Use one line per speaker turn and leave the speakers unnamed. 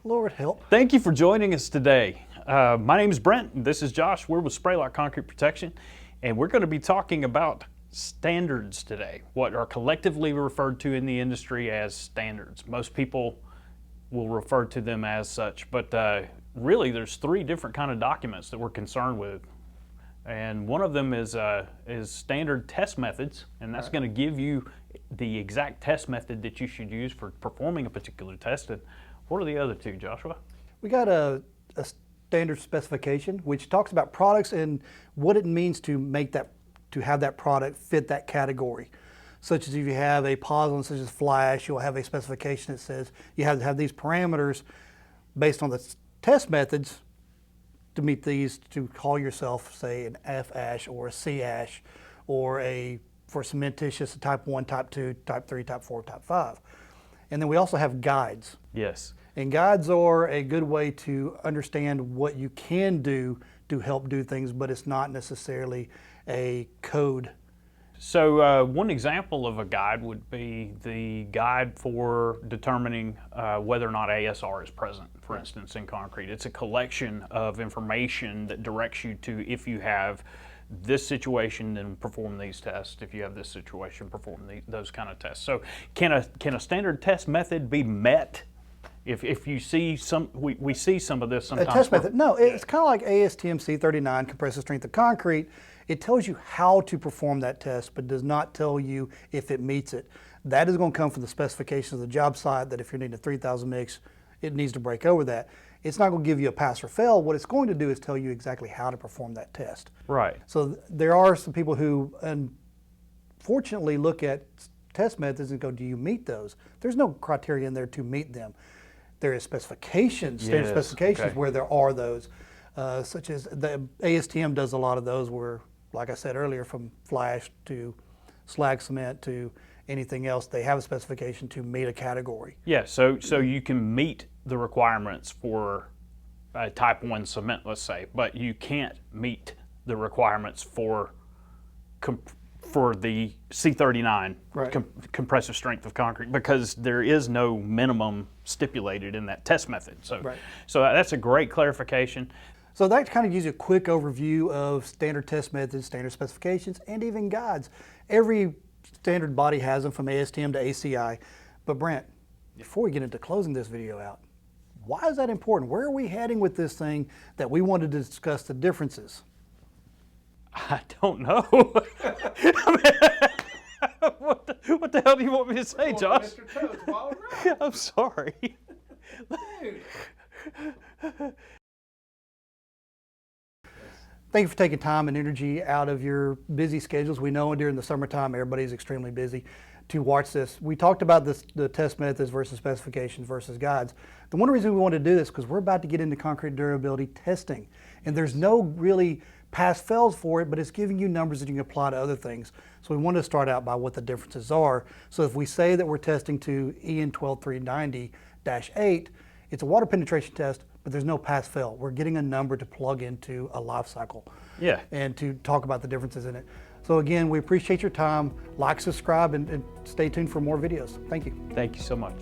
Lord help.
Thank you for joining us today. My name is Brent, and this is Josh. We're with Spray Lock Concrete Protection, and we're going to be talking about standards today, what are collectively referred to in the industry as standards. Most people will refer to them as such, but really there's three different kind of documents that we're concerned with. And one of them is standard test methods, and that's going to give you the exact test method that you should use for performing a particular test. And what are the other two, Joshua?
We got a standard specification, which talks about products and what it means to have that product fit that category. Such as if you have a pozzolin such as flash, you'll have a specification that says you have to have these parameters based on the test methods to meet these to call yourself, say, an F-ash or a C-ash, or for cementitious, a type 1, type 2, type 3, type 4, type 5. And then we also have guides.
Yes.
And guides are a good way to understand what you can do to help do things, but it's not necessarily a code.
So one example of a guide would be the guide for determining whether or not ASR is present, for instance, in concrete. It's a collection of information that directs you to, if you have this situation, then perform these tests. If you have this situation, perform those kind of tests. So can a standard test method be met? If you see we see some of this sometimes.
A test method, no, it's kind of like ASTM C39, compressive strength of concrete. It tells you how to perform that test, but does not tell you if it meets it. That is going to come from the specifications of the job site, that if you're needing a 3,000 mix, it needs to break over that. It's not going to give you a pass or fail. What it's going to do is tell you exactly how to perform that test.
Right.
So there are some people who unfortunately look at test methods and go, do you meet those? There's no criteria in there to meet them. There is specifications, standard specifications where there are those, such as the ASTM does a lot of those where, like I said earlier, from flash to slag cement to anything else, they have a specification to meet a category.
Yeah, so you can meet the requirements for type 1 cement, let's say, but you can't meet the requirements for the C39 compressive strength of concrete, because there is no minimum stipulated in that test method. So that's a great clarification.
So that kind of gives you a quick overview of standard test methods, standard specifications, and even guides. Every standard body has them, from ASTM to ACI. But Brent, before we get into closing this video out, why is that important? Where are we heading with this thing that we wanted to discuss the differences?
I don't know. What the hell do you want me to say, Josh?
Mr. Toad's wild ride.
I'm sorry.
Dude.
Thank you for taking time and energy out of your busy schedules. We know during the summertime everybody's extremely busy to watch this. We talked about the test methods versus specifications versus guides. The one reason we wanted to do this is because we're about to get into concrete durability testing, and there's no really pass-fails for it, but it's giving you numbers that you can apply to other things. So we wanted to start out by what the differences are. So if we say that we're testing to EN 12390-8, it's a water penetration test, but there's no pass-fail. We're getting a number to plug into a life cycle.
Yeah.
And to talk about the differences in it. So again, we appreciate your time. Like, subscribe, and stay tuned for more videos. Thank you.
Thank you so much.